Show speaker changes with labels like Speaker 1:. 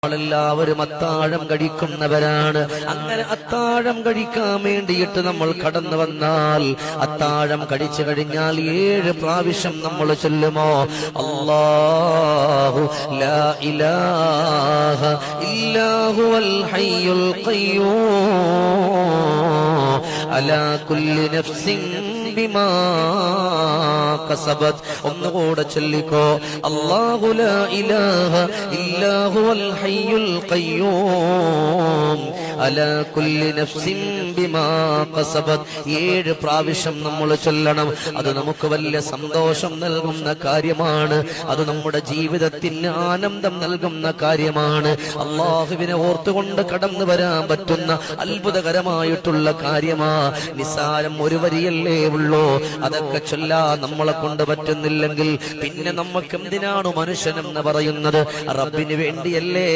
Speaker 1: എല്ലാവരും അത്താഴം കഴിക്കുന്നവരാണ്. അങ്ങനെ അത്താഴം കഴിക്കാൻ വേണ്ടിയിട്ട് നമ്മൾ കടന്നു വന്നാൽ അത്താഴം കഴിച്ചു കഴിഞ്ഞാൽ 7 പ്രാവശ്യം നമ്മൾ ചൊല്ലുമോ? അല്ലാഹു ലാ ഇലാഹ ഇല്ലാ ഹുവൽ ഹയ്യുൽ ഖയ്യൂം അലാ കുല്ലി നഫ്സിൻ ബിമാ കസബത്. ഒന്നുകൂടെ ചൊല്ലിക്കോ. അല്ലാഹു ലാ ഇലാഹ ഇല്ലാ ഹുവൽ ഹയ്യുൽ ഖയ്യൂം അലാ കുല്ലി നഫ്സിൻ ബിമാ കസബത്. 7 പ്രാവശ്യം നമ്മൾ ചൊല്ലണം. അത് നമുക്ക് വലിയ സന്തോഷം നൽകുന്ന കാര്യമാണ്. അത് നമ്മുടെ ജീവിതത്തിന് ആനന്ദം നൽകുന്ന കാര്യമാണ്. അല്ലാഹുവിനെ ഓർത്തുകൊണ്ട് കടന്നു വരാൻ പറ്റുന്ന അത്ഭുതകരമായിട്ടുള്ള കാര്യമാ. നിസാരം ഒരു വരിയല്ലേ ഉള്ളൂ. അതൊക്കെ ചൊല്ലാൻ നമ്മളെ കൊണ്ട് പറ്റുന്നില്ലെങ്കിൽ പിന്നെ നമുക്ക് എന്തിനാണ് മനുഷ്യനെന്ന് പറയുന്നത്? റബ്ബിന് വേണ്ടിയല്ലേ